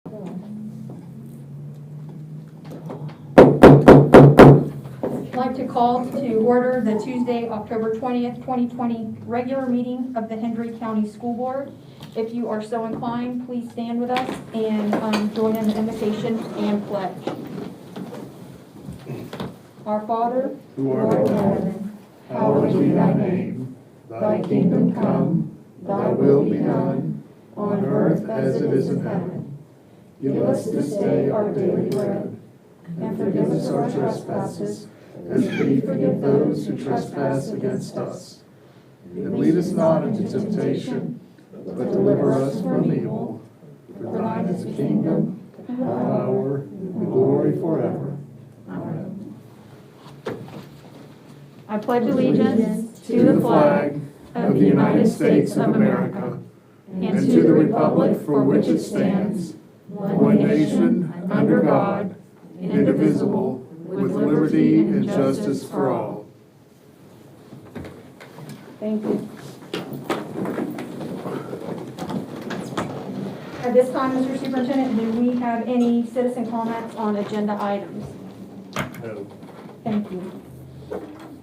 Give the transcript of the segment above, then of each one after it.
I'd like to call to order the Tuesday, October 20th, 2020 regular meeting of the Hendry County School Board. If you are so inclined, please stand with us and join in the invocation and pledge. Our Father, who art in heaven, hallowed be thy name. Thy kingdom come, thy will be done, on earth as it is in heaven. Give us this day our daily bread, and forgive us our trespasses, as we forgive those who trespass against us. And lead us not into temptation, but deliver us from evil. For thine is the kingdom, the power, and the glory forever. Amen. I pledge allegiance to the flag of the United States of America and to the republic for which it stands, one nation, under God, indivisible, with liberty and justice for all. Thank you. At this time, Mr. Superintendent, do we have any citizen comments on agenda items? No. Thank you.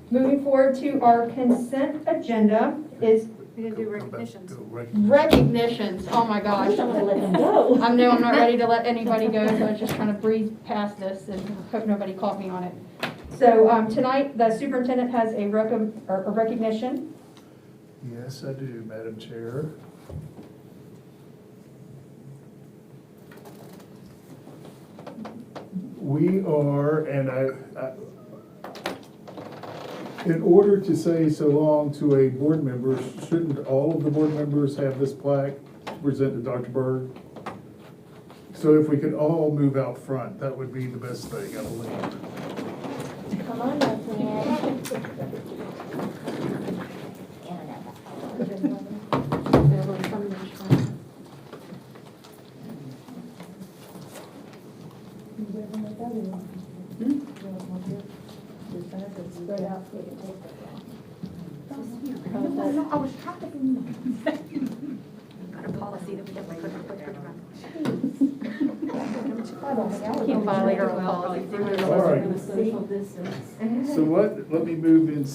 Moving forward to our consent agenda is, we're going to do recognitions. Recognitions, oh my gosh. I'm gonna let them go. I know I'm not ready to let anybody go, so I was just trying to breeze past this and hope nobody caught me on it. So tonight, the superintendent has a recognition. Yes, I do, Madam Chair. We are, and in order to say so long to a board member, shouldn't all of the board members have this plaque presented to Dr. Berg? So if we could all move out front, that would be the best thing, I believe. Come on up, Spread out so you can take that. No, I was trying to. Got a policy that we have to put Can't violate our own policy. All right. So what, let me move in,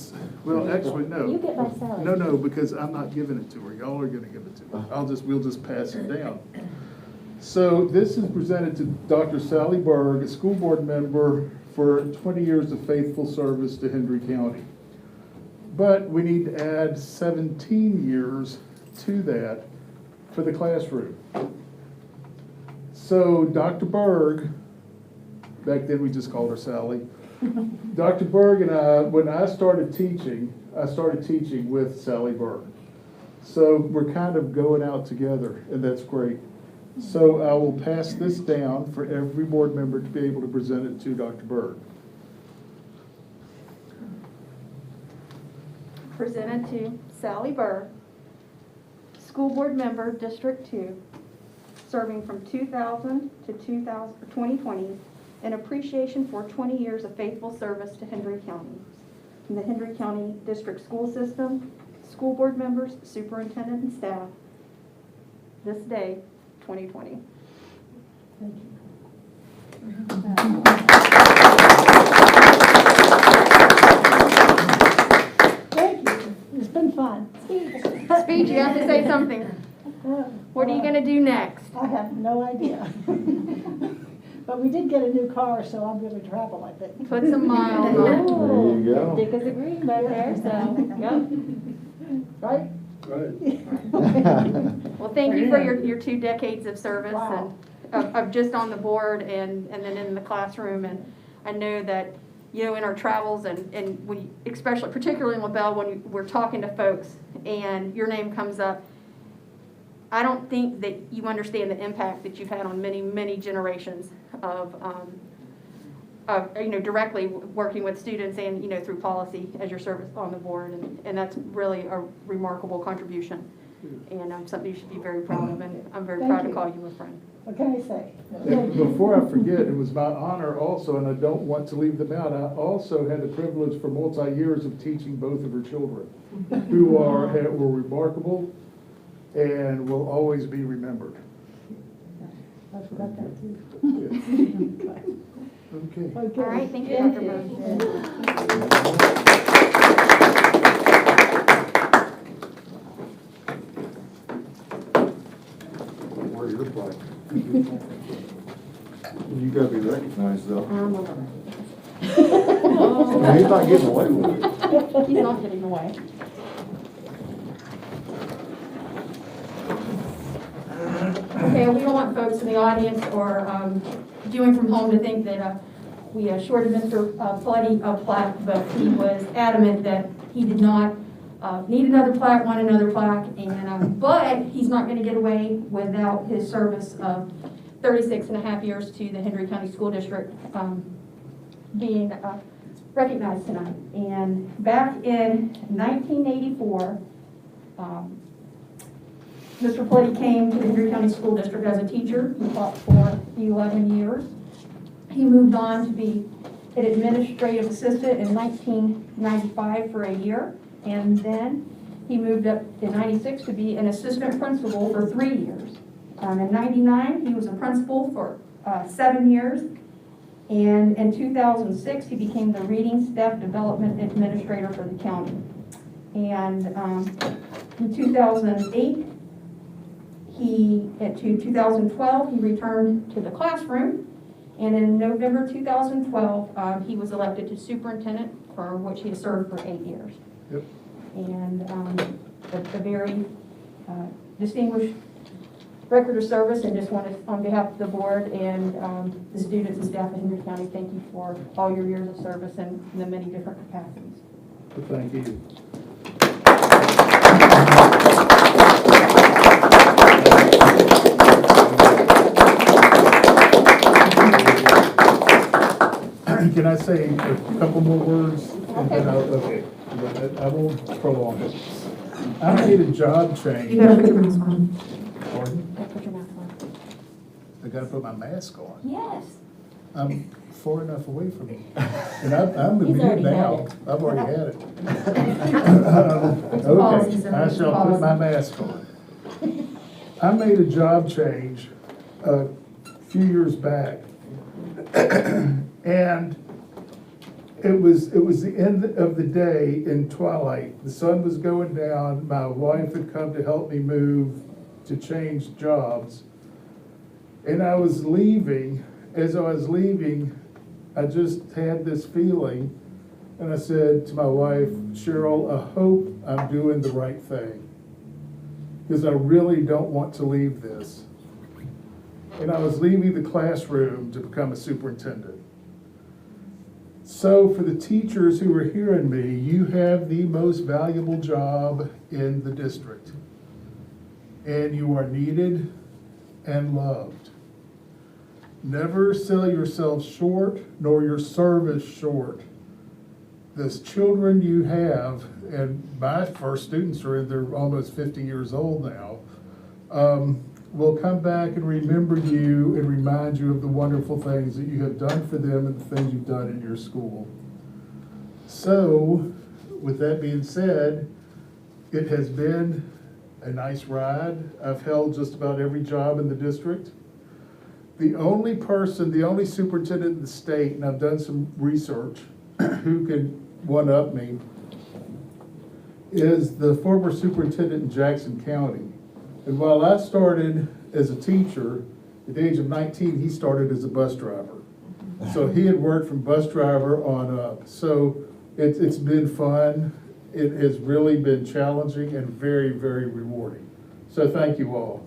well, actually, no. You get my salad. No, because I'm not giving it to her. Y'all are gonna give it to her. We'll just pass it down. So this is presented to Dr. Sally Berg, a school board member for 20 years of faithful service to Hendry County. But we need to add 17 years to that for the classroom. So Dr. Berg, back then we just called her Sally. Dr. Berg and I, when I started teaching with Sally Berg. So we're kind of going out together, and that's great. So I will pass this down for every board member to be able to present it to Dr. Berg. Presented to Sally Berg, school board member, District 2, serving from 2000 to 2020, in appreciation for 20 years of faithful service to Hendry County. From the Hendry County District School System, school board members, superintendent, and staff, this day, 2020. Thank you. Thank you. It's been fun. Speech, you have to say something. What are you going to do next? I have no idea. But we did get a new car, so I'm going to travel, I think. Put some miles on it. There you go. Dick is agreeing back there, so, yep. Right? Right. Well, thank you for your 2 decades of service. Wow. And of just on the board and then in the classroom. And I know that, you know, in our travels and when, especially, particularly in LaBelle, when we're talking to folks and your name comes up, I don't think that you understand the impact that you've had on many, many generations of you know, directly working with students and, you know, through policy as your service on the board. And that's really a remarkable contribution. And something you should be very proud of. And I'm very proud to call you a friend. What can I say? And before I forget, it was my honor also, and I don't want to leave them out, I also had the privilege for multi-years of teaching both of her children, who were remarkable and will always be remembered. I forgot that too. Okay. Okay. All right, thank you, Dr. Burns. Where your plaque? You gotta be recognized though. Oh. He's not getting away with it. He's not getting away. Okay, we don't want folks in the audience or viewing from home to think that we shorted Mr. Floody a plaque, but he was adamant that he did not need another plaque, want another plaque, and but he's not going to get away without his service of 36 and a half years to the Hendry County School District being recognized tonight. And back in 1984, Mr. Floody came to the Hendry County School District as a teacher. He taught for 11 years. He moved on to be an administrative assistant in 1995 for a year, and then he moved up in 96 to be an assistant principal for 3 years. In 99, he was a principal for 7 years, and in 2006, he became the reading staff development administrator for the county. And in 2008, to 2012, he returned to the classroom, and in November 2012, he was elected to superintendent, for which he has served for 8 years. Yep. And a very distinguished record of service, and just wanted, on behalf of the board and the students and staff of Hendry County, thank you for all your years of service in the many different capacities. Well, thank you. Can I say a couple more words? And then okay. I won't prolong it. I made a job change. You better put your mask on. Pardon? You better put your mask on. I gotta put my mask on. Yes. I'm far enough away from you. And I'm He's immune already had now. it. I've already had it. It's a policy, Okay, sir. I It's a shall put policy. my mask on. I made a job change a few years back. And it was the end of the day in twilight. The sun was going down. My wife had come to help me move to change jobs. And I was leaving. As I was leaving, I just had this feeling. And I said to my wife, Cheryl, I hope I'm doing the right thing, because I really don't want to leave this. And I was leaving the classroom to become a superintendent. So for the teachers who are hearing me, you have the most valuable job in the district. And you are needed and loved. Never sell yourself short, nor your service short. The children you have, and my first students are they're almost 50 years old now, will come back and remember you and remind you of the wonderful things that you have done for them and the things you've done in your school. So, with that being said, it has been a nice ride. I've held just about every job in the district. The only superintendent in the state, and I've done some research, who can one-up me, is the former superintendent in Jackson County. And while I started as a teacher, at the age of 19, he started as a bus driver. So he had worked from bus driver on up. So it's been fun. It has really been challenging and very, very rewarding. So thank you all.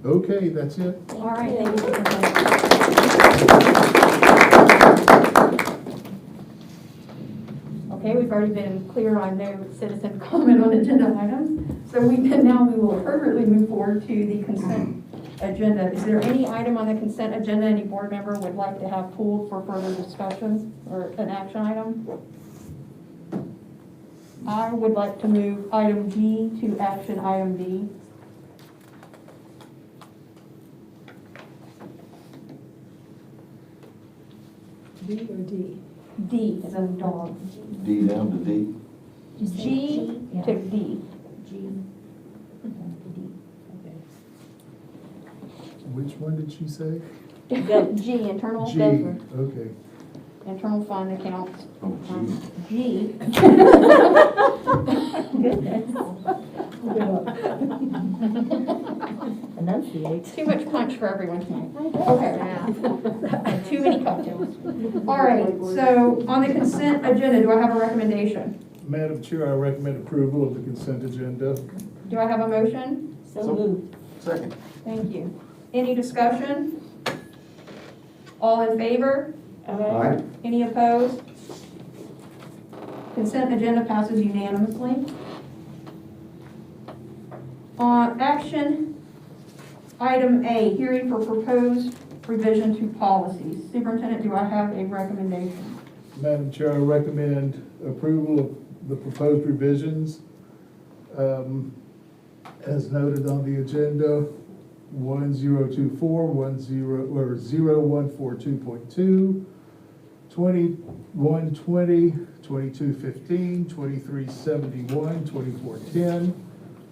Okay, that's it. All right, thank you. Okay, we've already been clear on no citizen comment on agenda items. So now we will appropriately move forward to the consent agenda. Is there any item on the consent agenda any board member would like to have pulled for further discussion or an action item? I would like to move item G to action item B. B or D? D as in dog. D down to D. G to D. G. D. Which one did she say? G, internal, G, Gopher. okay. internal fund accounts. Oh, gee. G. Enunciate. Too much punch for everyone tonight. Okay. Too many cocktails. All right, so on the consent agenda, do I have a recommendation? Madam Chair, I recommend approval of the consent agenda. Do I have a motion? So moved. Second. Thank you. Any discussion? All in favor? Aye. Any opposed? Consent agenda passes unanimously. Action item A, hearing for proposed revision to policies. Superintendent, do I have a recommendation? Madam Chair, I recommend approval of the proposed revisions as noted on the agenda, 1024, 0142.2, 2120, 2215, 2371, 2410,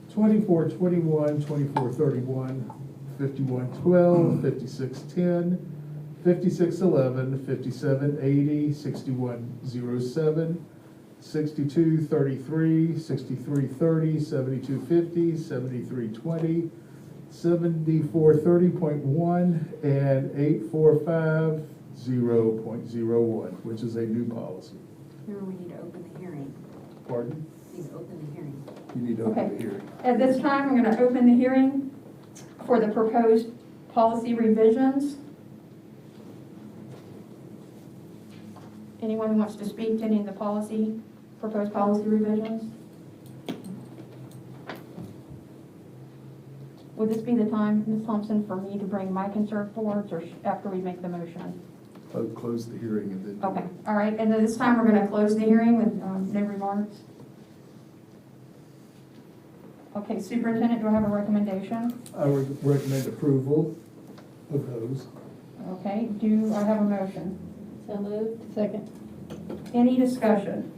2421, 2431, 5112, 5610, 5611, 5780, 6107, 6233, 6330, 7250, 7320, 7430.1, and 8450.01, which is a new policy. Here we need to open the hearing. Pardon? Need to open the hearing. You need to open Okay. the hearing. At this time, I'm going to open the hearing for the proposed policy revisions. Anyone who wants to speak to any of the proposed policy revisions? Would this be the time, Ms. Thompson, for me to bring my concern forwards, or after we make the motion? I'll close the hearing and then. Okay, all right, and then this time we're going to close the hearing with no remarks. Okay, Superintendent, do I have a recommendation? I would recommend approval of those. Okay, do I have a motion? So moved. Second. Any discussion?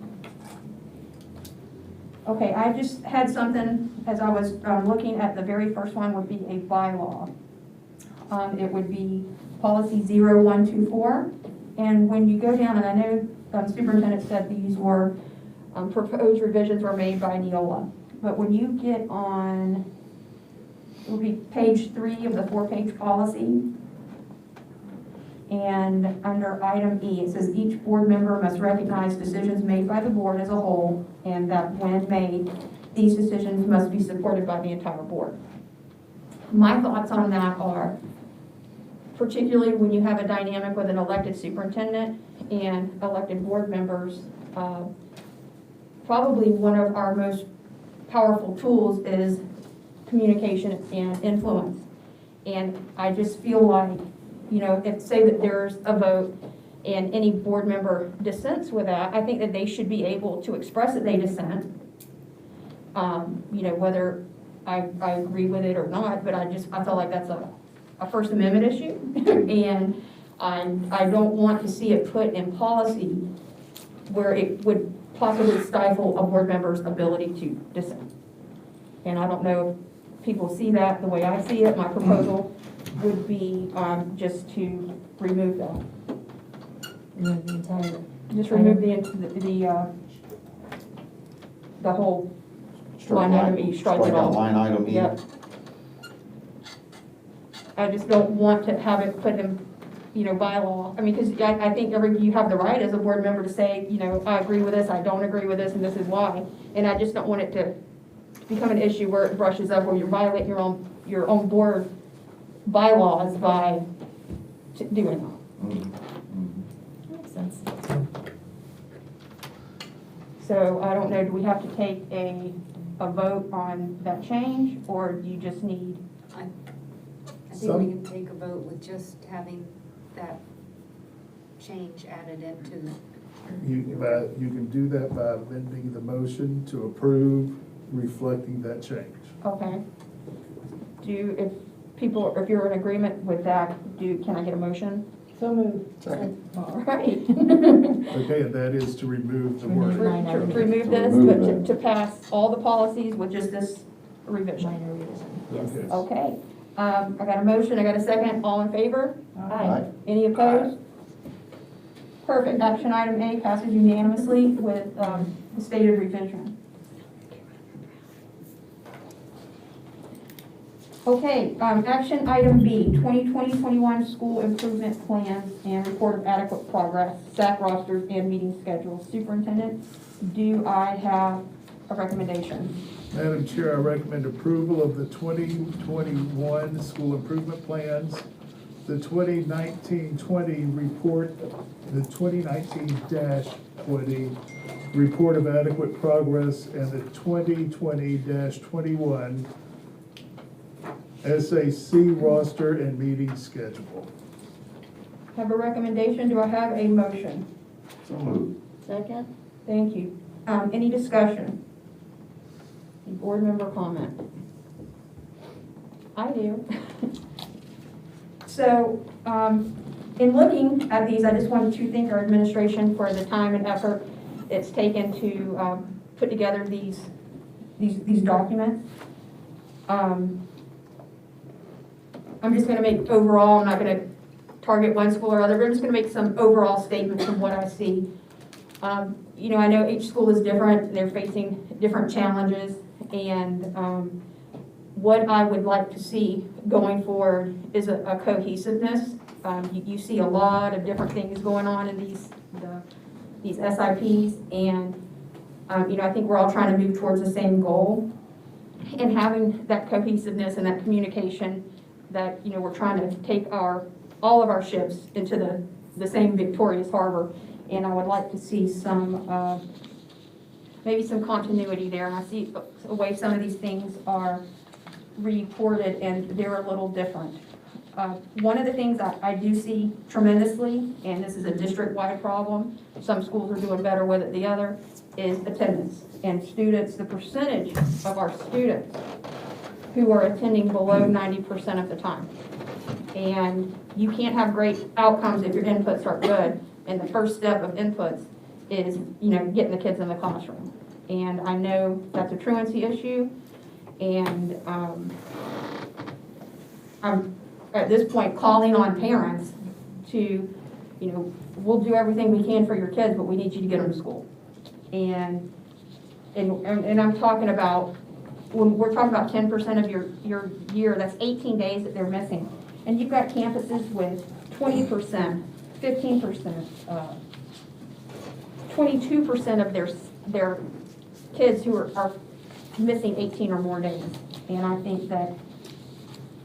Okay, I just had something, as I was looking at the very first one, would be a bylaw. It would be policy 0124. And when you go down, and I know Superintendent said these were proposed revisions were made by Neola. But when you get on, it will be page 3 of the 4-page policy. And under item E, it says each board member must recognize decisions made by the board as a whole, and that when made, these decisions must be supported by the entire board. My thoughts on that are, particularly when you have a dynamic with an elected superintendent and elected board members, probably one of our most powerful tools is communication and influence. And I just feel like, you know, if say that there's a vote and any board member dissents with that, I think that they should be able to express that they dissent. You know, whether I agree with it or not, but I feel like that's a First Amendment issue. And I don't want to see it put in policy where it would possibly stifle a board member's ability to dissent. And I don't know if people see that the way I see it. My proposal would be just to remove that. Remove the entire. Just remove the whole line item E, strike it all. Line item E. Yep. I just don't want to have it put in, you know, bylaw. I mean, because I think you have the right as a board member to say, you know, I agree with this, I don't agree with this, and this is why. And I just don't want it to become an issue where it brushes up, where you're violating your own board bylaws by doing that. Makes sense. So I don't know, do we have to take a vote on that change, or do you just need? I think we can take a vote with just having that change added into the. You can do that by amending the motion to approve, reflecting that change. Okay. If you're in agreement with that, can I get a motion? So moved. Second. All right. Okay, and that is to remove the Remove word. line item. Remove this, Remove but to pass all the policies with just this revision. Minor revision. Yes. Okay. I got a motion, I got a second, all in favor? Aye. Any opposed? Perfect, action item A passes unanimously with the stated revision. Okay, action item B, 2020-21 school improvement plans and report of adequate progress, staff rosters and meeting schedules. Superintendent, do I have a recommendation? Madam Chair, I recommend approval of the 2021 school improvement plans, the 2019-20 report, the 2019-20 report of adequate progress, and the 2020-21 SAC roster and meeting schedule. Have a recommendation, do I have a motion? So moved. Second? Thank you. Any discussion? Any board member comment? I do. So, in looking at these, I just wanted to thank our administration for the time and effort it's taken to put together these documents. I'm just going to make overall, I'm not going to target one school or other, but I'm just going to make some overall statements of what I see. You know, I know each school is different, they're facing different challenges, and what I would like to see going forward is a cohesiveness. You see a lot of different things going on in these SIPs, and you know, I think we're all trying to move towards the same goal, and having that cohesiveness and that communication that, you know, we're trying to take all of our ships into the same victorious harbor, and I would like to see some maybe some continuity there. And I see the way some of these things are reported, and they're a little different. One of the things I do see tremendously, and this is a district-wide problem, some schools are doing better with it than the other, is attendance. And students, the percentage of our students who are attending below 90% of the time. And you can't have great outcomes if your inputs aren't good. And the first step of inputs is, you know, getting the kids in the classroom. And I know that's a truancy issue, and I'm at this point calling on parents to, you know, we'll do everything we can for your kids, but we need you to get them to school. And I'm talking about, when we're talking about 10% of your year, that's 18 days that they're missing. And you've got campuses with 20%, 15%, 22% of their kids who are missing 18 or more days. And I think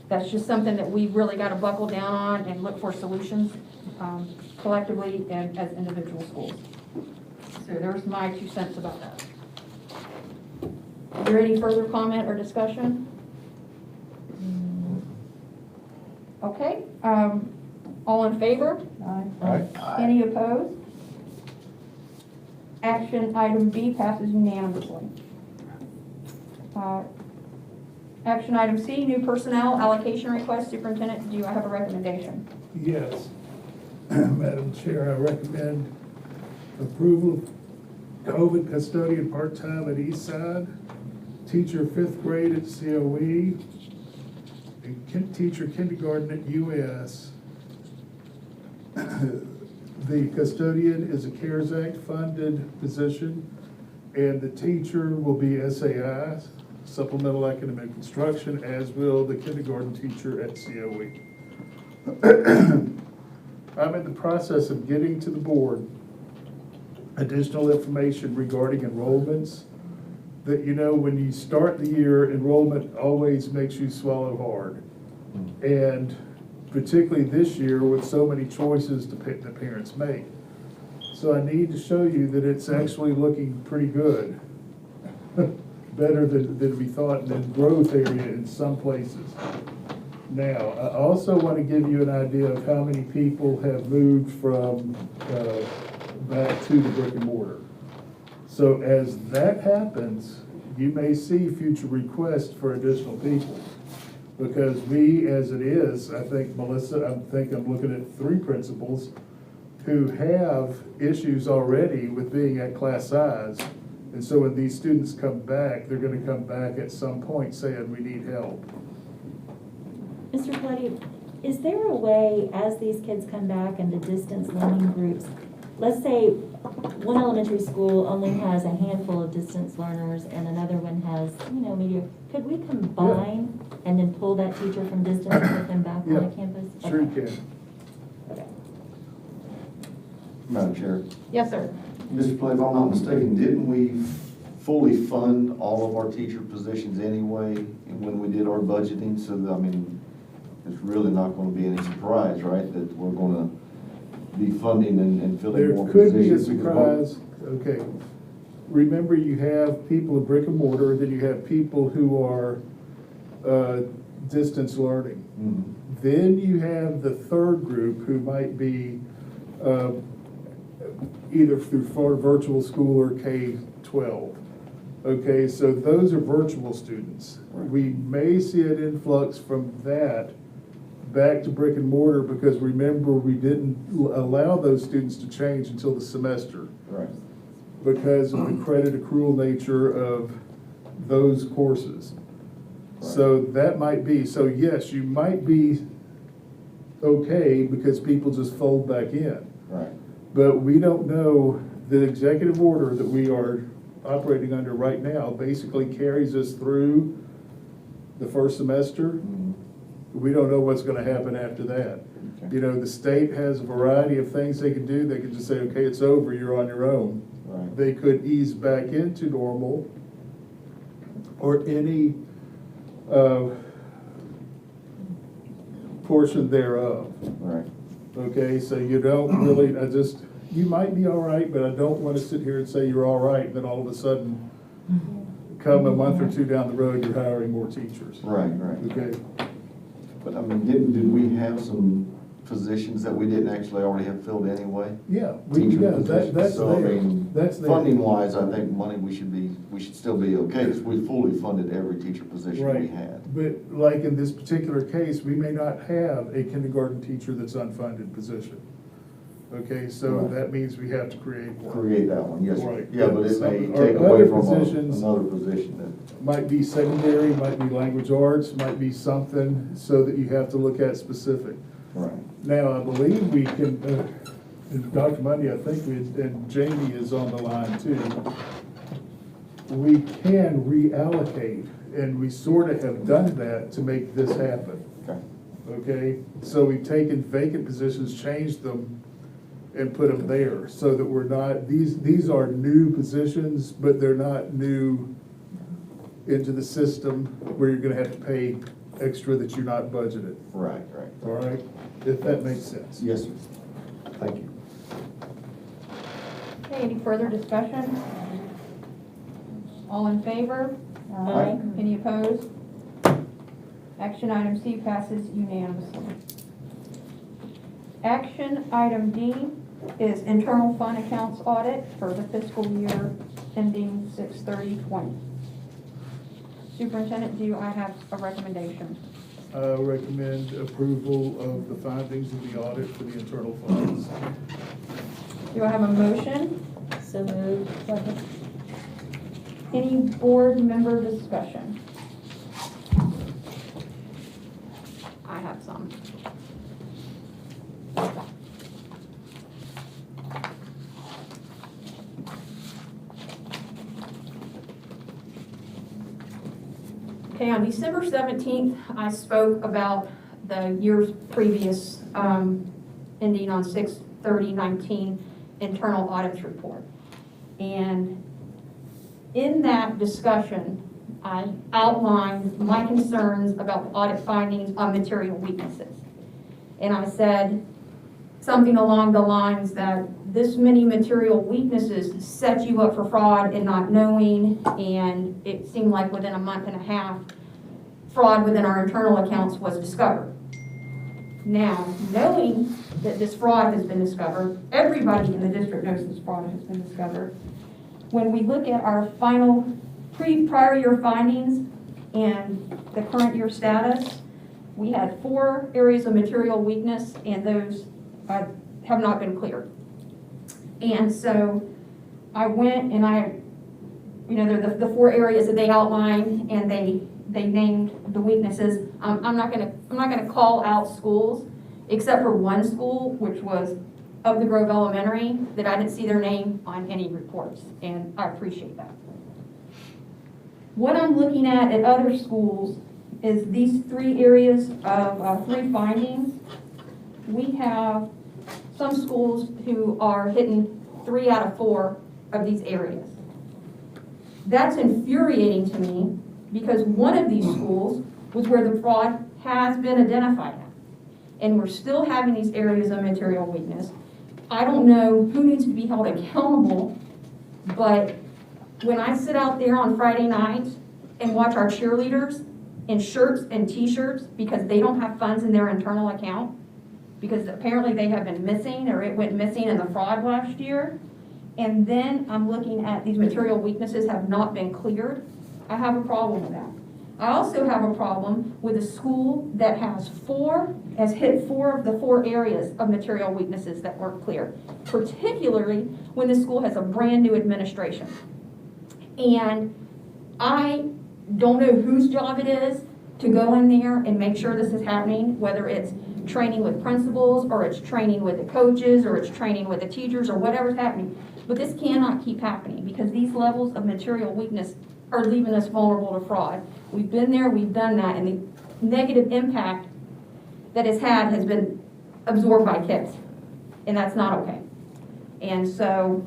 that's just something that we really got to buckle down on and look for solutions collectively and as individual schools. So there's my 2 cents about that. Is there any further comment or discussion? Okay, all in favor? Aye. Any opposed? Action item B passes unanimously. Action item C, new personnel allocation request. Superintendent, do I have a recommendation? Yes. Madam Chair, I recommend approval of COVID custodian part-time at Eastside, teacher 5th grade at COE, and teacher kindergarten at US. The custodian is a CARES Act funded position, and the teacher will be SAI, supplemental academic instruction, as will the kindergarten teacher at COE. I'm in the process of getting to the board additional information regarding enrollments. That, you know, when you start the year, enrollment always makes you swallow hard. And particularly this year with so many choices the parents make. So I need to show you that it's actually looking pretty good. Better than we thought, and then growth area in some places. Now, I also want to give you an idea of how many people have moved from back to the brick and mortar. So as that happens, you may see future requests for additional people. Because we, as it is, I think, Melissa, I'm looking at 3 principals who have issues already with being at class size. And so when these students come back, they're going to come back at some point saying, we need help. Mr. Floody, is there a way, as these kids come back into distance learning groups, let's say one elementary school only has a handful of distance learners and another one has, maybe, could we combine and then pull that teacher from distance and put them back on Yeah. the campus? Sure you Okay. can. Okay. Madam Chair, Yes, sir. Mr. Clay, if I'm not mistaken, didn't we fully fund all of our teacher positions anyway when we did our budgeting? So, it's really not gonna be any surprise, right, that we're gonna be funding and filling There more could be a positions? surprise, okay. Remember, you have people in brick and mortar, then you have people who are, distance learning. Mhm. Then you have the third group who might be, either through virtual school or K-12. Okay, so those are virtual students. We may see an influx from that back to brick and mortar, because remember, we didn't allow those students to change until the semester Right. because of the credit accrual nature of those courses. So that might be, so yes, you might be okay because people just fold back in. Right. But we don't know, the executive order that we are operating under right now basically carries us through the first semester. Mhm. We don't know what's gonna happen after that. Okay. You know, the state has a variety of things they can do. They can just say, okay, it's over, you're on your own. Right. They could ease back into normal, or any portion thereof. Right. Okay, so you don't really, you might be all right, but I don't want to sit here and say you're all right, and then all of a sudden, come a month or two down the road, you're hiring more teachers. Right, right. Okay, But did we have some positions that we didn't actually already have filled anyway? yeah, Teacher that's positions. So, there, that's there. Funding wise, I think money, we should still be okay, because we fully funded every teacher position we Right, had. but like in this particular case, we may not have a kindergarten teacher that's unfunded position. Okay, so Right. that means we have to create one. Create that one, yes, sir. Right. Yeah, but it may Some- take or away other from positions- another position that, Might be secondary, might be language arts, might be something, so that you have to look at specific. right. Now, I believe we can, and Dr. Mundy, I think and Jamie is on the line too. We can reallocate, and we sort of have done that to make this happen, Okay. okay? So we've taken vacant positions, changed them, and put them there, so that we're not, these are new positions, but they're not new into the system where you're gonna have to pay extra that you're not budgeted, Right, right. all right? If that makes sense. Yes, sir. Thank you. Okay, any further discussion? All in favor? Aye. Any opposed? Action item C passes unanimously. Action item D is internal fund accounts audit for the fiscal year ending 6/30/20. Superintendent, I have a recommendation? I recommend approval of the findings of the audit for the internal funds. Do I have a motion? So moved. Any board member discussion? I have some. Okay, on December 17th, I spoke about the years previous, ending on 6/30/19 internal audits report. And in that discussion, I outlined my concerns about audit findings on material weaknesses. And I said something along the lines that this many material weaknesses set you up for fraud and not knowing, and it seemed like within a month and a half, fraud within our internal accounts was discovered. Now, knowing that this fraud has been discovered, everybody in the district knows this fraud has been discovered. When we look at our final prior year findings and the current year status, we had 4 areas of material weakness, and those have not been cleared. And so I went and they're the 4 areas that they outlined, and they they named the weaknesses. I'm not gonna call out schools, except for one school, which was Up the Grove Elementary, that I didn't see their name on any reports, and I appreciate that. What I'm looking at other schools is these three areas of three findings. We have some schools who are hitting 3 out of 4 of these areas. That's infuriating to me because one of these schools was where the fraud has been identified at. And we're still having these areas of material weakness. I don't know who needs to be held accountable, but when I sit out there on Friday nights and watch our cheerleaders in shirts and t-shirts because they don't have funds in their internal account, because apparently they have been missing or it went missing in the fraud last year, and then I'm looking at these material weaknesses have not been cleared, I have a problem with that. I also have a problem with a school that has hit 4 of the 4 areas of material weaknesses that weren't clear, particularly when the school has a brand new administration. And I don't know whose job it is to go in there and make sure this is happening, whether it's training with principals or it's training with the coaches or it's training with the teachers or whatever's happening. But this cannot keep happening because these levels of material weakness are leaving us vulnerable to fraud. We've been there, we've done that, and the negative impact that it's had has been absorbed by kids, and that's not okay. And so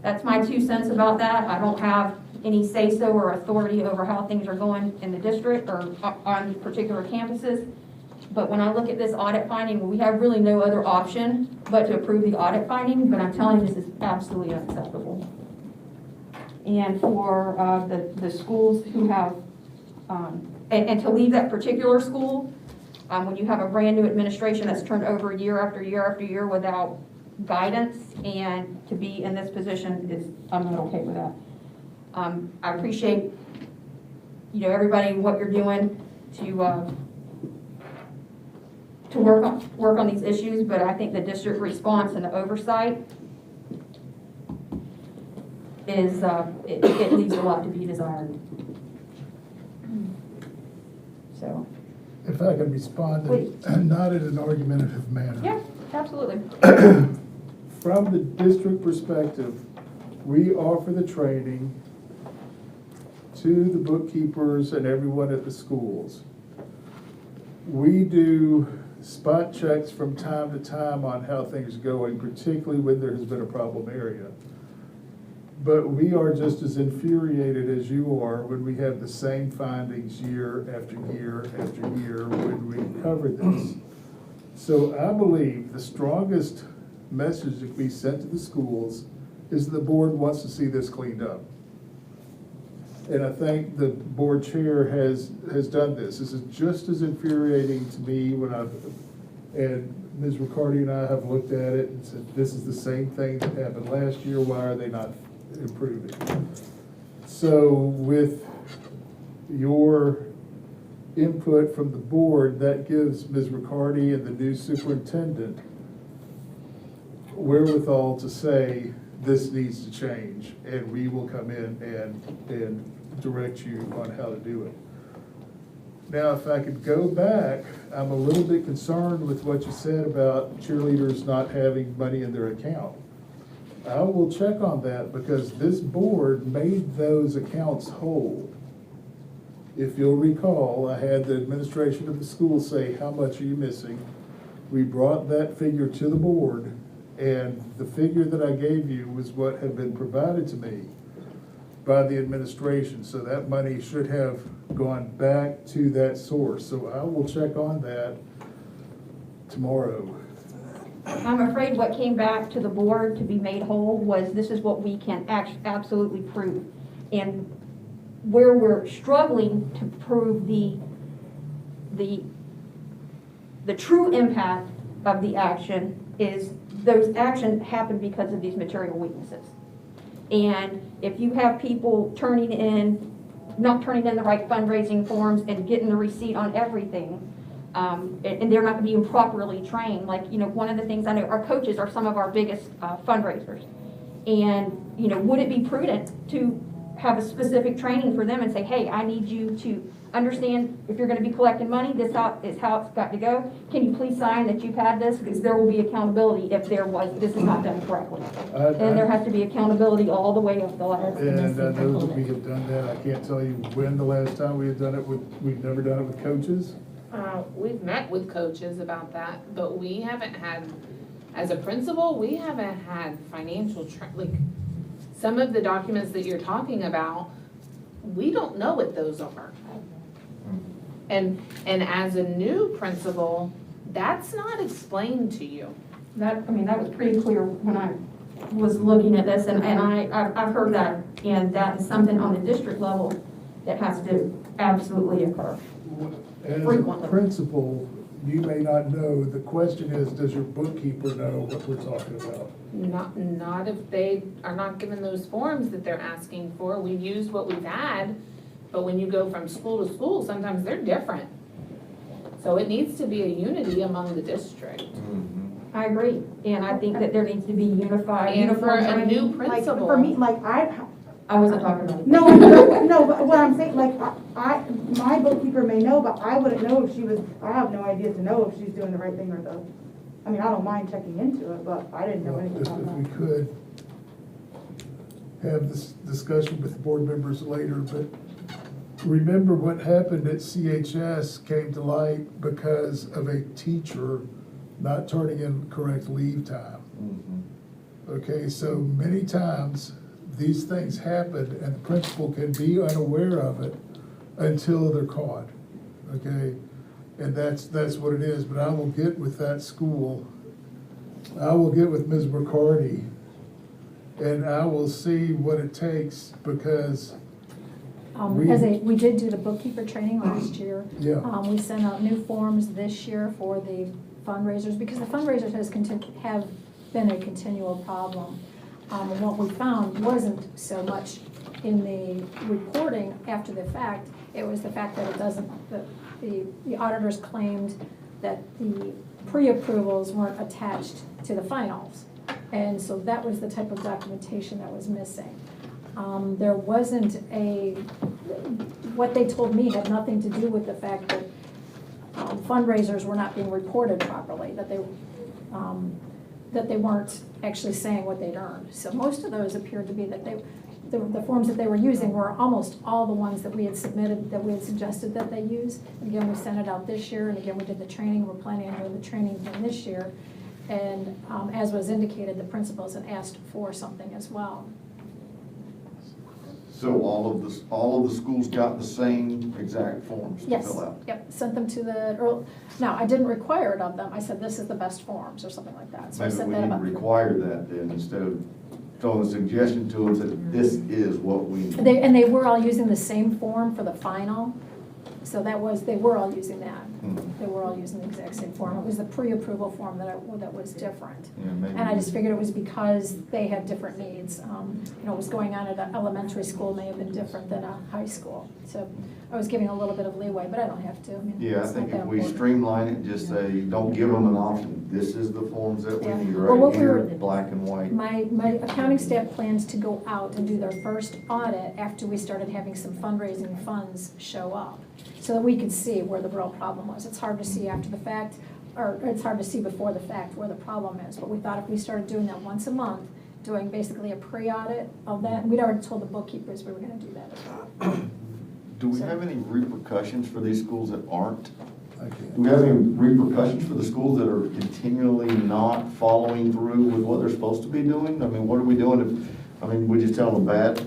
that's my 2 cents about that. I don't have any say-so or authority over how things are going in the district or on particular campuses. But when I look at this audit finding, we have really no other option but to approve the audit finding, but I'm telling you, this is absolutely unacceptable. And for the schools who have, and to leave that particular school, when you have a brand new administration that's turned over year after year after year without guidance, and to be in this position I'm not okay with that. I appreciate, everybody, what you're doing to work on these issues, but I think the district response and the oversight is, it leaves a lot to be desired. So. If I can respond, not in an argumentative manner. Yeah, absolutely. From the district perspective, we offer the training to the bookkeepers and everyone at the schools. We do spot checks from time to time on how things are going, particularly when there has been a problem area. But we are just as infuriated as you are when we have the same findings year after year after year when we cover this. So I believe the strongest message that we sent to the schools is the board wants to see this cleaned up. And I think the board chair has done this. This is just as infuriating to me and Ms. Riccardi and I have looked at it and said, this is the same thing that happened last year, why are they not improving? So with your input from the board, that gives Ms. Riccardi and the new superintendent wherewithal to say, this needs to change, and we will come in and direct you on how to do it. Now, if I could go back, I'm a little bit concerned with what you said about cheerleaders not having money in their account. I will check on that because this board made those accounts whole. If you'll recall, I had the administration of the school say, how much are you missing? We brought that figure to the board, and the figure that I gave you was what had been provided to me by the administration. So that money should have gone back to that source. So I will check on that tomorrow. I'm afraid what came back to the board to be made whole was this is what we can absolutely prove. And where we're struggling to prove the true impact of the action is those actions happen because of these material weaknesses. And if you have people not turning in the right fundraising forms and getting the receipt on everything, and they're not being properly trained, like, one of the things I know, our coaches are some of our biggest fundraisers. And, would it be prudent to have a specific training for them and say, hey, I need you to understand if you're gonna be collecting money, this is how it's got to go. Can you please sign that you've had this? Because there will be accountability if this is not done correctly. And there has to be accountability all the way up the ladder. And I know that we have done that. I can't tell you when the last time we have done it with, we've never done it with coaches. We've met with coaches about that, but we haven't had, as a principal, we haven't had financial, like, some of the documents that you're talking about, we don't know what those are. And as a new principal, that's not explained to you. That was pretty clear when I was looking at this, and I've heard that, and that is something on the district level that has to absolutely occur. As a Frequently. principal, you may not know. The question is, does your bookkeeper know what we're talking about? Not if they are not given those forms that they're asking for. We've used what we've had, but when you go from school to school, sometimes they're different. So it needs to be a unity among the district. I agree, and I think that there needs to be unified. And for uniform a training. new Like, principal. for me, like, I wasn't talking about. no, but what I'm saying, like, my bookkeeper may know, but I wouldn't know if she was, I have no idea to know if she's doing the right thing or I mean, I don't mind checking into it, but I didn't know anything If about we that. could have this discussion with the board members later, but remember what happened at CHS came to light because of a teacher not turning in correct leave time. Okay, so many times these things happen and the principal can be unaware of it until they're caught, okay? And that's what it is, but I will get with that school. I will get with Ms. McCarty and I will see what it takes because We did do the bookkeeper training last year. Yeah. We sent out new forms this year for the fundraisers, because the fundraisers have been a continual problem. And what we found wasn't so much in the reporting after the fact, it was the fact that it doesn't, the auditors claimed that the pre-approvals weren't attached to the finals. And so that was the type of documentation that was missing. There wasn't what they told me had nothing to do with the fact that fundraisers were not being reported properly, that they weren't actually saying what they'd earned. So most of those appeared to be that the forms that they were using were almost all the ones that we had submitted, that we had suggested that they use. Again, we sent it out this year, and again, we did the training. We're planning on doing the training again this year. And as was indicated, the principals had asked for something as well. So all of the schools got the same exact forms to Yes, fill out? yep, sent them to now, I didn't require it of them. I said, this is the best forms, or something like that. So I Maybe sent we that need to about. require that then, instead of throwing a suggestion to them that this is what we need. And they were all using the same form for the final, so they were all using that. They were all using the exact same form. It was the pre-approval form that was different. Yeah, maybe. And I just figured it was because they had different needs. What was going on at an elementary school may have been different than a high school. So I was giving a little bit of leeway, but I don't have to. I mean, Yeah, I it's not think that if we important. streamline it, just say, don't give them an option, this is the forms that we Yeah. need Well, what right we here, were- black and white. My accounting staff plans to go out and do their first audit after we started having some fundraising funds show up, so that we could see where the real problem was. It's hard to see after the fact, or it's hard to see before the fact where the problem is, but we thought if we started doing that once a month, doing basically a pre-audit of that, and we'd already told the bookkeepers we were gonna do that as well. Do we have any repercussions for these schools that aren't? I can't. Do we have any repercussions for the schools that are continually not following through with what they're supposed to be doing? I mean, what are we doing we just tell them bad,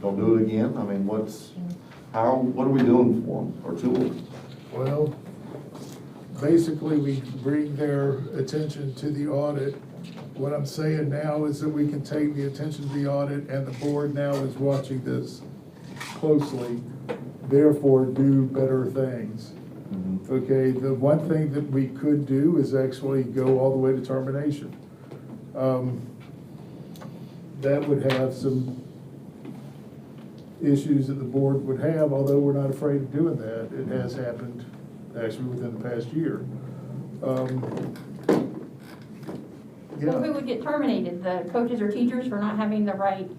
don't do it again? I mean, what are we doing for them, or to them? Well, basically, we bring their attention to the audit. What I'm saying now is that we can take the attention to the audit, and the board now is watching this closely, therefore do better things. Okay, the one thing that we could do is actually go all the way to termination. That would have some issues that the board would have, although we're not afraid of doing that. It has happened actually within the past year. So who would get terminated? The coaches or teachers for not having the right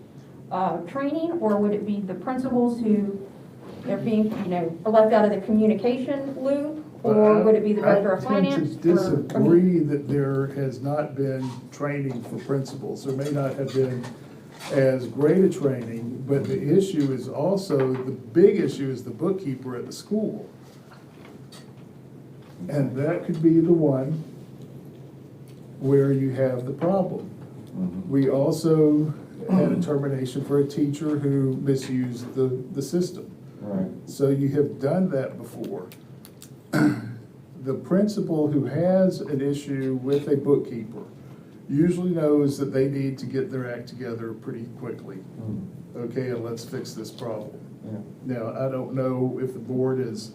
training, or would it be the principals who they're being, left out of the communication loop? Or would it be the director of finance? I tend to disagree that there has not been training for principals. There may not have been as great a training, but the issue is also, the big issue is the bookkeeper at the school. And that could be the one where you have the problem. We also had a termination for a teacher who misused the system. Right. So you have done that before. The principal who has an issue with a bookkeeper usually knows that they need to get their act together pretty quickly. Okay, and let's fix this problem. Yeah. Now, I don't know if the board is,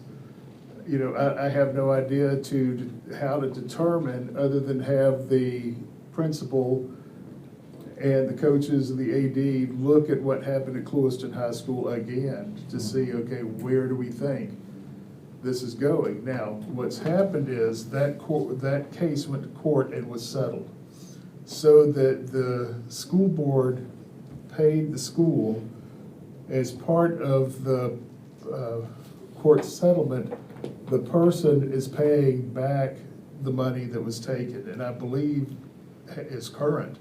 I have no idea how to determine, other than have the principal and the coaches and the AD look at what happened at Clewiston High School again to see, okay, where do we think this is going? Now, what's happened is that case went to court and was settled, so that the school board paid the school as part of the court settlement. The person is paying back the money that was taken, and I believe is current.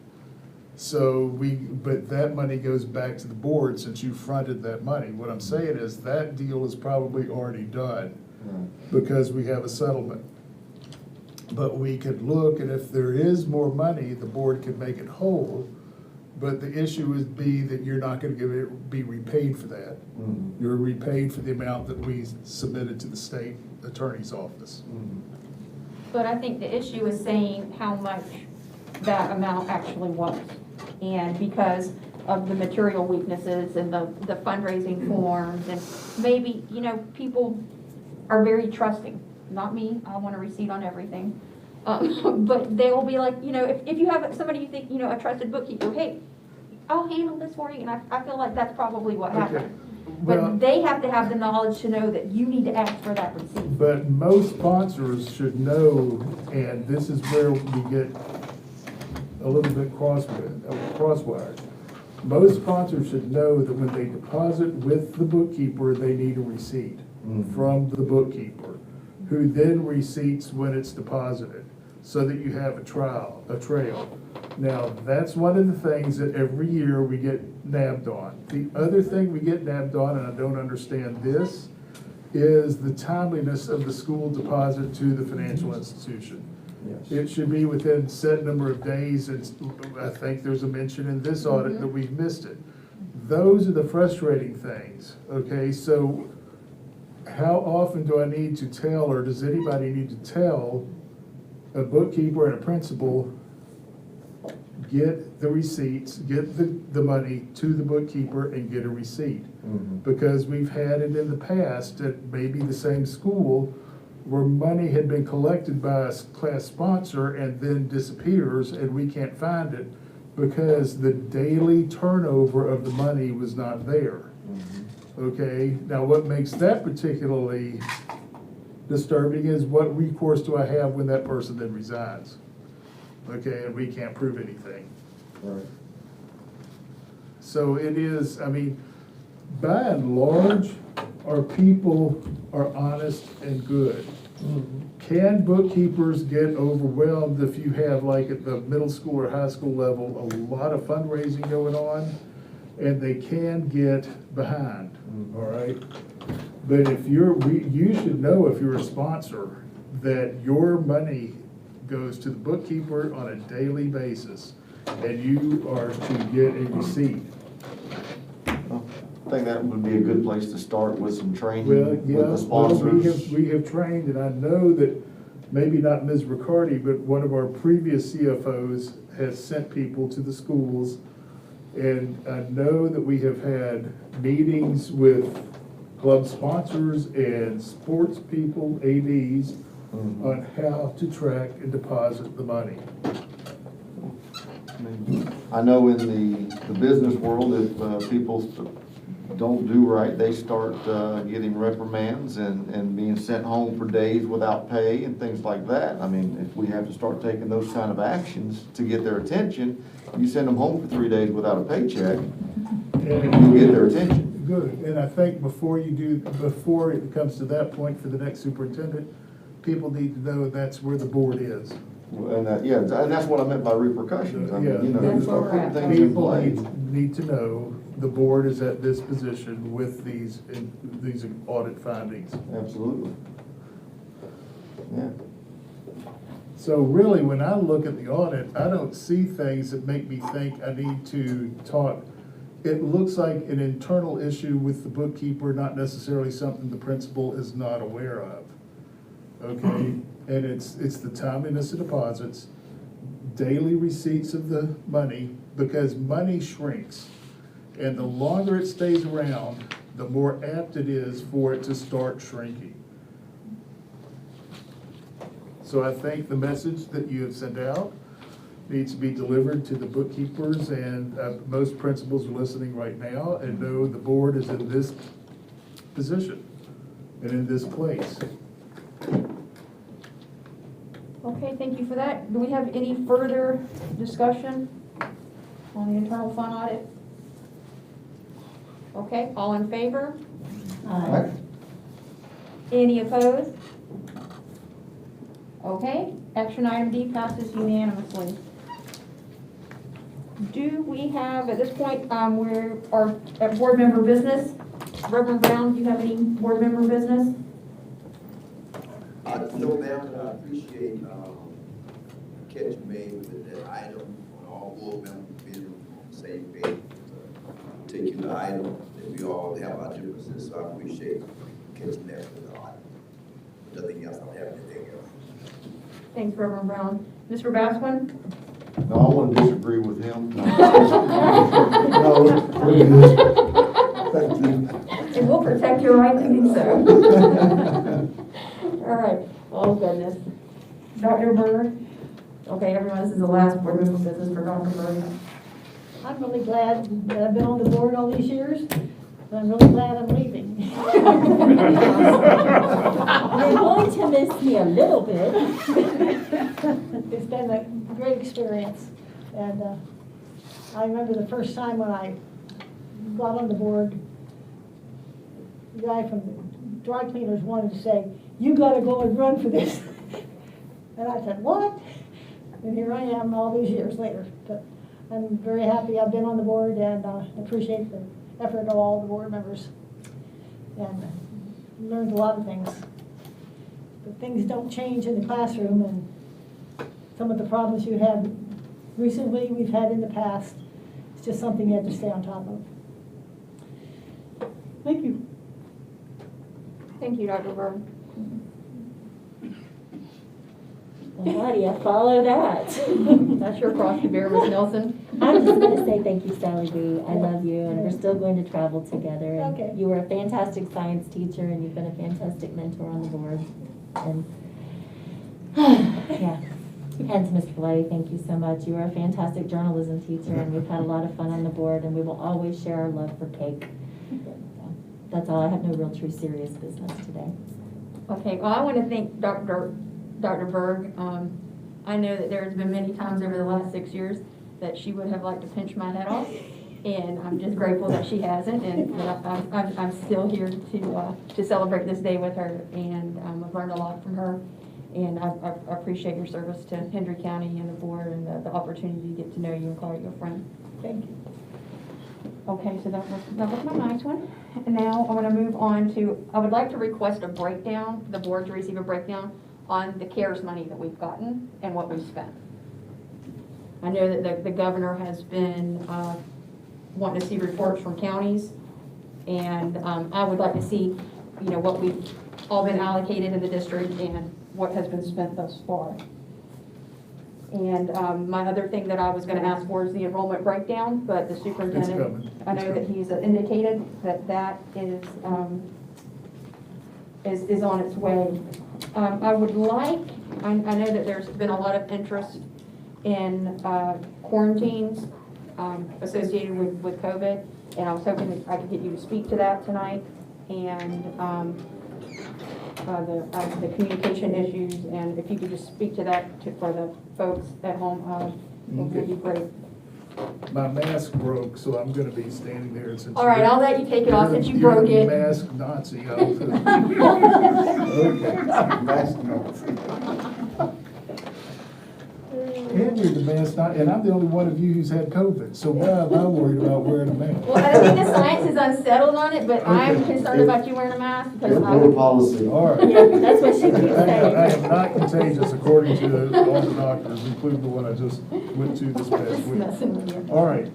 So but that money goes back to the board since you fronted that money. What I'm saying is that deal is probably already done because we have a settlement. But we could look, and if there is more money, the board could make it whole. But the issue would be that you're not gonna be repaid for that. You're repaid for the amount that we submitted to the state attorney's office. But I think the issue is saying how much that amount actually was. And because of the material weaknesses and the fundraising forms, and maybe, people are very trusting. Not me, I want a receipt on everything. But they will be like, if you have somebody you think, a trusted bookkeeper, hey, I'll handle this for you, and I feel like that's probably what happened. Well, But they have to have the knowledge to know that you need to ask for that receipt. but most sponsors should know, and this is where we get a little bit crosswired. Most sponsors should know that when they deposit with the bookkeeper, they need a receipt from the bookkeeper, who then receipts when it's deposited, so that you have a trail. Now, that's one of the things that every year we get nabbed on. The other thing we get nabbed on, and I don't understand this, is the timeliness of the school deposit to the financial institution. It should be within set number of days, and I think there's a mention in this audit that we've missed it. Those are the frustrating things, okay? So how often do I need to tell, or does anybody need to tell a bookkeeper and a principal, get the receipts, get the money to the bookkeeper and get a receipt? Because we've had it in the past at maybe the same school where money had been collected by a class sponsor and then disappears, and we can't find it because the daily turnover of the money was not there. Okay, now what makes that particularly disturbing is what recourse do I have when that person then resigns? Okay, and we can't prove anything. Right. So it is, by and large, our people are honest and good. Can bookkeepers get overwhelmed if you have, like at the middle school or high school level, a lot of fundraising going on? And they can get behind, all right? But if you should know, if you're a sponsor, that your money goes to the bookkeeper on a daily basis, and you are to get a receipt. I think that would be a good place to start with some training Well, with yeah, the sponsors. we have trained, and I know that maybe not Ms. Riccardi, but one of our previous CFOs has sent people to the schools. And I know that we have had meetings with club sponsors and sports people, ADs, on how to track and deposit the money. I know in the business world, if people don't do right, they start getting reprimands and being sent home for days without pay and things like that. If we have to start taking those kind of actions to get their attention, you send them home for 3 days without a paycheck, you get their attention. Good, and I think before it comes to that point for the next superintendent, people need to know that's where the board is. And that's what I meant by repercussions. I mean, you know, That's start where we're putting at. things in People place. need to know the board is at this position with these audit findings. Absolutely. Yeah. So really, when I look at the audit, I don't see things that make me think I need to talk. It looks like an internal issue with the bookkeeper, not necessarily something the principal is not aware of. Okay, and it's the timeliness of deposits, daily receipts of the money, because money shrinks. And the longer it stays around, the more apt it is for it to start shrinking. So I think the message that you have sent out needs to be delivered to the bookkeepers, and most principals are listening right now and know the board is in this position and in this place. Okay, thank you for that. Do we have any further discussion on the internal fund audit? Okay, all in favor? Aye. Any opposed? Okay, action item D passes unanimously. Do we have, at this point, we are at board member business. Reverend Brown, do you have any board member business? No, ma'am, but I appreciate catching me with that item on all board members being on the same page. Particular item that we all have our differences, so I appreciate catching that with the item. Nothing else, I don't have anything else. Thanks, Reverend Brown. Mr. Basquin? No, I want to disagree with him. No, we're good. Thank you. And we'll protect your right to do so. All right, oh goodness. Dr. Berg? Okay, everyone, this is the last board member business for Dr. Berg. I'm really glad that I've been on the board all these years, but I'm really glad I'm leaving. You're going to miss me a little bit. It's been a great experience, and I remember the first time when I got on the board, the guy from the dry cleaners wanted to say, "You gotta go and run for this." And I said, "What?" And here I am all these years later. But I'm very happy I've been on the board, and appreciate the effort of all the board members, and learned a lot of things. But things don't change in the classroom, and some of the problems you had recently, we've had in the past. It's just something you have to stay on top of. Thank you. Thank you, Dr. Berg. Well, how do you follow that? That's your cross to bear, Ms. Nelson. I'm just going to say thank you, Sally Boo. I love you, and we're still going to travel together. And Okay. You were a fantastic science teacher, and you've been a fantastic mentor on the board. And yeah. And to Mr. Valley, thank you so much. You were a fantastic journalism teacher, and we've had a lot of fun on the board, and we will always share our love for cake. So, that's all. I have no real true serious business today. Okay, well, I want to thank Dr. Berg. I know that there's been many times over the last 6 years that she would have liked to pinch my head off, and I'm just grateful that she hasn't, and I'm still here to celebrate this day with her, and I've learned a lot from her, and I appreciate your service to Hendry County and the board, and the opportunity to get to know you and call you a friend. Thank you. Okay, so that was my nice one. And now I want to move on to, I would like to request a breakdown, the board to receive a breakdown on the CARES money that we've gotten and what we've spent. I know that the governor has been wanting to see reports from counties, and I would like to see, you know, what we've all been allocated in the district and what has been spent thus far. And my other thing that I was going to ask for is the enrollment breakdown, but the superintendent, I know that he's indicated that that is on its way. I would like, I know that there's been a lot of interest in quarantines associated with COVID, and I was hoping that I could get you to speak to that tonight, and the communication issues, and if you could just speak to that for the folks at home, it would be great. My mask broke, so I'm gonna be standing there since. All right, I'll let you take it off since you broke You're it. the mask Nazi. Okay. Mask Nazi. And you're the mask Nazi, and I'm the only one of you who's had COVID, so why am I worried about wearing a mask? Well, I think the science is unsettled on it, but I'm Okay. concerned about you wearing a mask because Good I board would. policy. All right. Yeah, that's what she keeps I saying. am not contagious according to all the doctors, including the one I just went to this past Just week. messing with you. All right.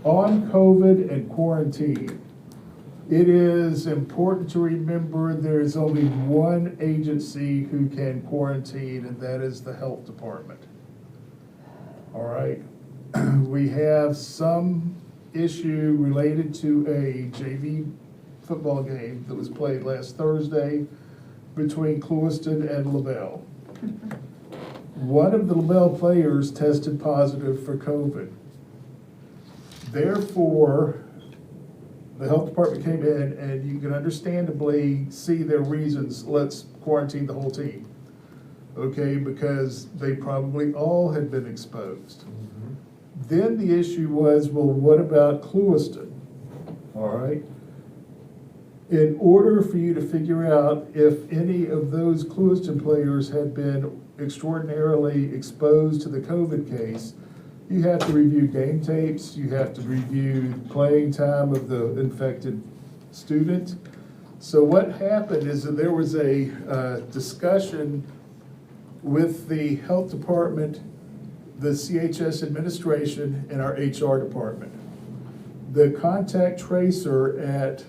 On COVID and quarantine, it is important to remember there is only one agency who can quarantine, and that is the health department. All right. We have some issue related to a JV football game that was played last Thursday between Clewiston and LaBelle. One of the LaBelle players tested positive for COVID. Therefore, the health department came in, and you can understandably see their reasons, let's quarantine the whole team. Okay, because they probably all had been exposed. Then the issue was, well, what about Clewiston? All right. In order for you to figure out if any of those Clewiston players had been extraordinarily exposed to the COVID case, you have to review game tapes, you have to review playing time of the infected student. So what happened is that there was a discussion with the health department, the CHS administration, and our HR department. The contact tracer at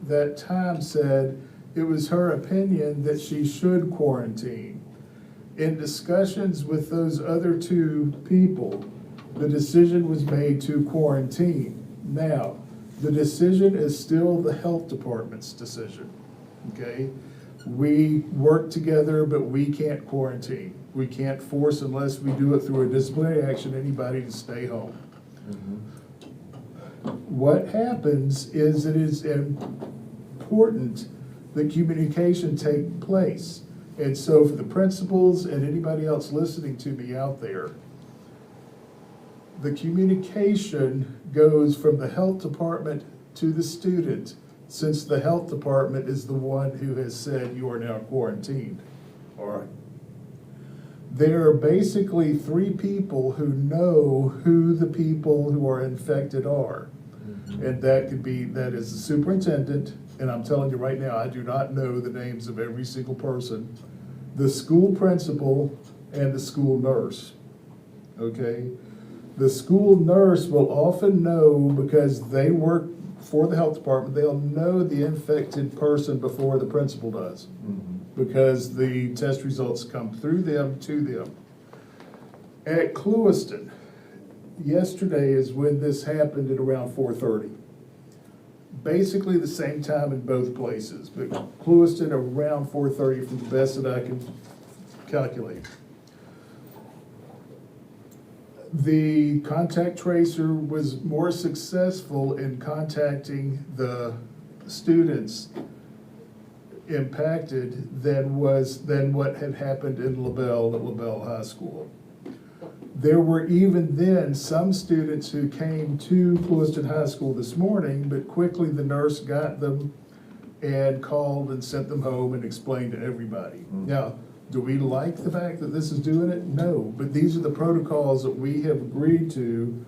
that time said it was her opinion that she should quarantine. In discussions with those other two people, the decision was made to quarantine. Now, the decision is still the health department's decision, okay? We work together, but we can't quarantine. We can't force, unless we do it through a disciplinary action, anybody to stay home. What happens is it is important that communication take place. And so for the principals and anybody else listening to me out there, the communication goes from the health department to the student, since the health department is the one who has said you are now quarantined. All right. There are basically three people who know who the people who are infected are. And that is the superintendent, and I'm telling you right now, I do not know the names of every single person, the school principal, and the school nurse, okay? The school nurse will often know, because they work for the health department, they'll know the infected person before the principal does, because the test results come through them to them. At Clewiston, yesterday is when this happened at around 4:30. Basically the same time in both places, but Clewiston around 4:30 from the best that I can calculate. The contact tracer was more successful in contacting the students impacted than what had happened in LaBelle at LaBelle High School. There were even then some students who came to Clewiston High School this morning, but quickly the nurse got them and called and sent them home and explained to everybody. Now, do we like the fact that this is doing it? No, but these are the protocols that we have agreed to.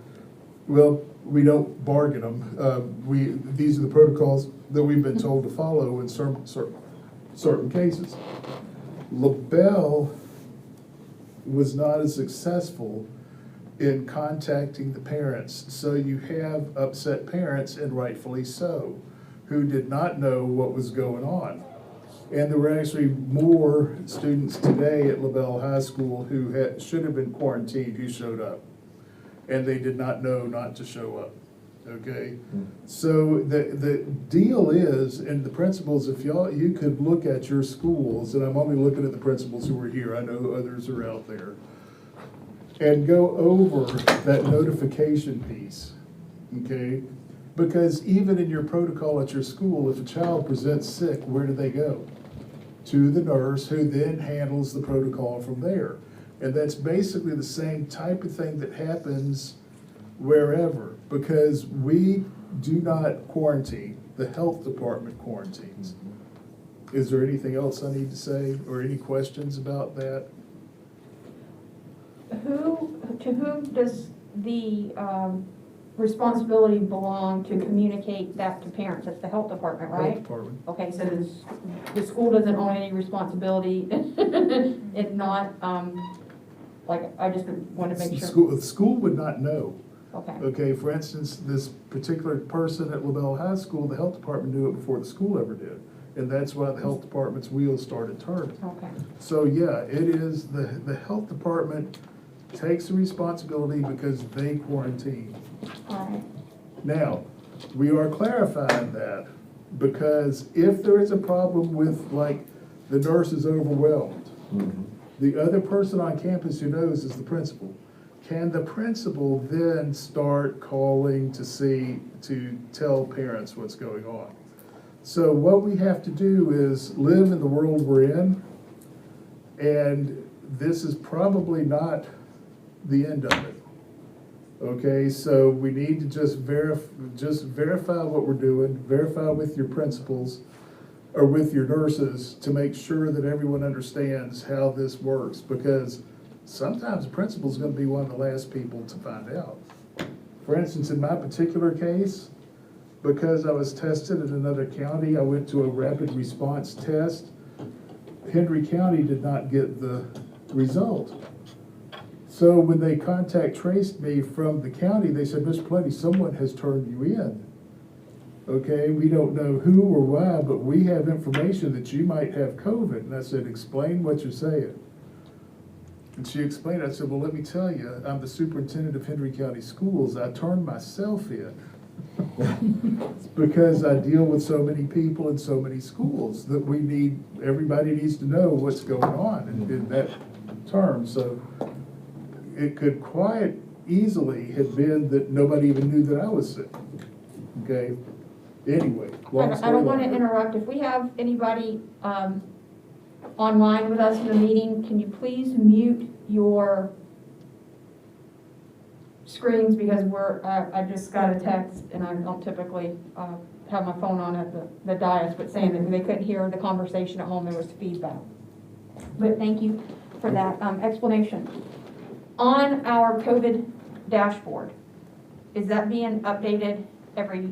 Well, we don't bargain them. These are the protocols that we've been told to follow in certain cases. LaBelle was not as successful in contacting the parents. So you have upset parents, and rightfully so, who did not know what was going on. And there were actually more students today at LaBelle High School who should have been quarantined who showed up. And they did not know not to show up, okay? So the deal is, and the principals, if you could look at your schools, and I'm only looking at the principals who are here, I know others are out there, and go over that notification piece, okay? Because even in your protocol at your school, if a child presents sick, where do they go? To the nurse, who then handles the protocol from there. And that's basically the same type of thing that happens wherever, because we do not quarantine, the health department quarantines. Is there anything else I need to say, or any questions about that? To whom does the responsibility belong to communicate that to parents? It's the health department, Health right? department. Okay, so the school doesn't own any responsibility, it's not, like, I just want to make The sure. the school would not know. Okay, Okay, for instance, this particular person at LaBelle High School, the health department knew it before the school ever did. And that's why the health department's wheels started turning. okay. So, yeah, it is, the health department takes the responsibility because they quarantine. All right. Now, we are clarifying that, because if there is a problem with, like, the nurse is overwhelmed, the other person on campus who knows is the principal. Can the principal then start calling to tell parents what's going on? So what we have to do is live in the world we're in, and this is probably not the end of it. Okay, so we need to just verify what we're doing, verify with your principals or with your nurses to make sure that everyone understands how this works, because sometimes the principal's gonna be one of the last people to find out. For instance, in my particular case, because I was tested in another county, I went to a rapid response test. Hendry County did not get the result. So when they contact traced me from the county, they said, Mr. Plenty, someone has turned you in. Okay, we don't know who or why, but we have information that you might have COVID. And I said, explain what you're saying. And she explained, I said, well, let me tell you, I'm the superintendent of Hendry County Schools. I turned myself in. It's because I deal with so many people in so many schools that everybody needs to know what's going on in that term. So it could quite easily have been that nobody even knew that I was sick. Okay? Anyway, long I story don't want to longer. interrupt. If we have anybody online with us in the meeting, can you please mute your screens, because I just got a text, and I don't typically have my phone on at the dais, but saying that they couldn't hear the conversation at home, there was feedback. But thank you for that explanation. On our COVID dashboard, is that being updated every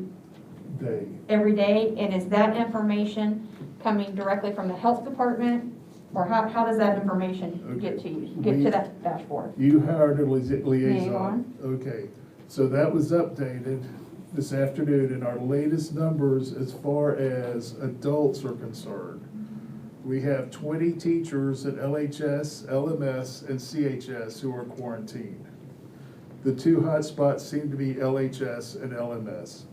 day? And is that information coming directly from the health department? Or how does that information get to you, get to that dashboard? You hired a liaison. Liaison. Okay, so that was updated this afternoon, and our latest numbers as far as adults are concerned. We have 20 teachers at LHS, LMS, and CHS who are quarantined. The two hotspots seem to be LHS and LMS.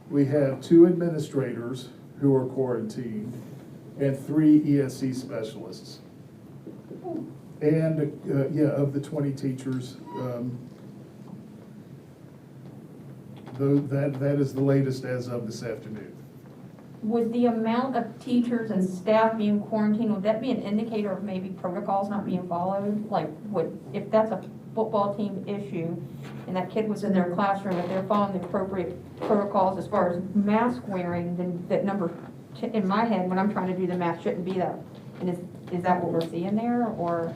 We have 2 administrators who are quarantined, and 3 ESC specialists. And, of the 20 teachers, that is the latest as of this afternoon. Would the amount of teachers and staff being quarantined, would that be an indicator of maybe protocols not being followed? Like, if that's a football team issue, and that kid was in their classroom, if they're following the appropriate protocols as far as mask wearing, then that number, in my head, when I'm trying to do the math, shouldn't be that. And is that what we're seeing there, or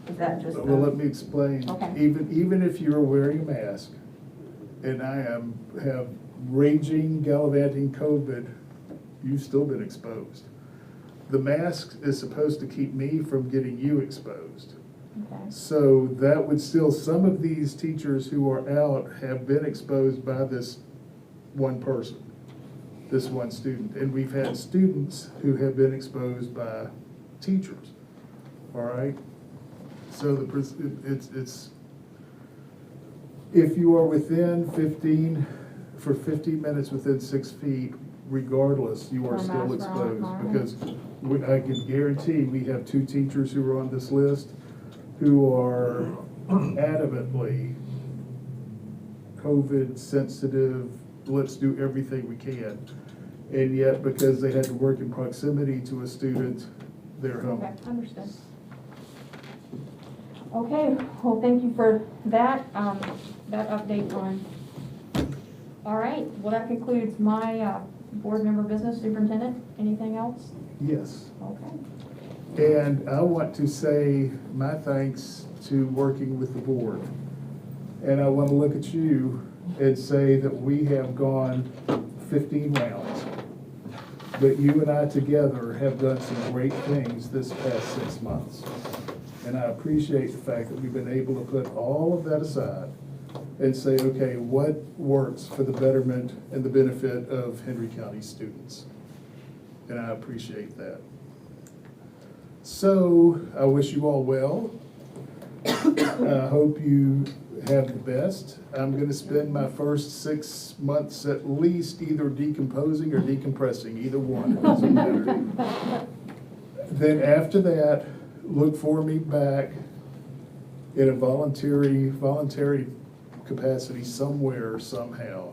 is that just? Well, let me explain. Okay. Even if you're wearing a mask, and I have raging, gallivanting COVID, you've still been exposed. The mask is supposed to keep me from getting you exposed. Okay. So that would still, some of these teachers who are out have been exposed by this one person, this one student. And we've had students who have been exposed by teachers, all right? So it's if you are within 15 minutes within 6 feet, regardless, you are No still mask on, exposed. alright. Because I can guarantee we have 2 teachers who are on this list who are adamantly COVID sensitive, let's do everything we can. And yet, because they had to work in proximity to a student, they're home. Okay, understood. Okay, well, thank you for that, that update on. All right, well, that concludes my, board member business. Superintendent, anything else? Yes. Okay. And I want to say my thanks to working with the board. And I want to look at you and say that we have gone 15 rounds. But you and I together have done some great things this past 6 months. And I appreciate the fact that we've been able to put all of that aside and say, okay, what works for the betterment and the benefit of Hendry County students? And I appreciate that. So I wish you all well. I hope you have the best. I'm going to spend my first 6 months at least either decomposing or decompressing, either one, it doesn't matter. Then after that, look for me back in a voluntary capacity somewhere, somehow.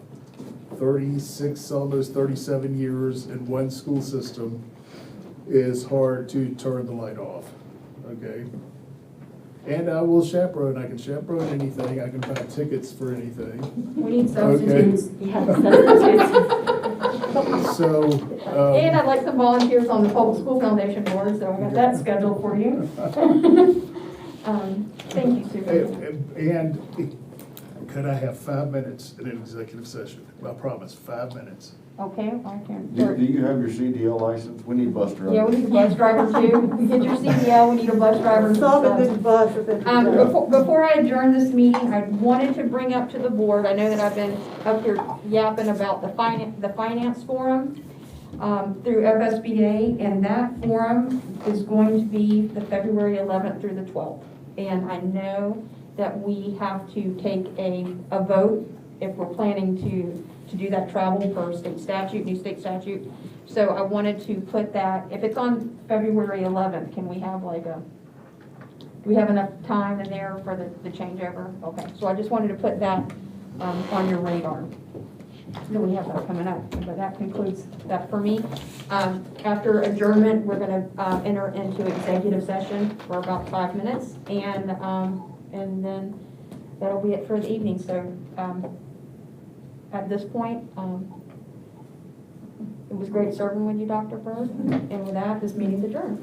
36, almost 37 years in one school system is hard to turn the light off, okay? And I will chaperone. I can chaperone anything. I can buy tickets for anything. We need substitutes. Yeah, substitutes. So, And I'd like some volunteers on the Public School Foundation board, so I got that scheduled for you. Thank you, Sue. and could I have 5 minutes in an executive session? I promise, 5 minutes. Okay, I can. Do you have your CDL license? We need bus drivers. Yeah, we need a bus driver too. We get your CDL, we need a bus driver. Some in this bus, if it's. Before I adjourn this meeting, I wanted to bring up to the board, I know that I've been up here yapping about the finance forum through FSBA, and that forum is going to be the February 11th through the 12th. And I know that we have to take a vote if we're planning to do that travel per state statute, new state statute. So I wanted to put that, if it's on February 11th, can we have like do we have enough time in there for the changeover? Okay, so I just wanted to put that on your radar. So we have that coming up, but that concludes that for me. After adjournment, we're gonna enter into executive session for about 5 minutes, and then that'll be it for the evening. So at this point, it was great serving with you, Dr. Bird, and with that, this meeting's adjourned.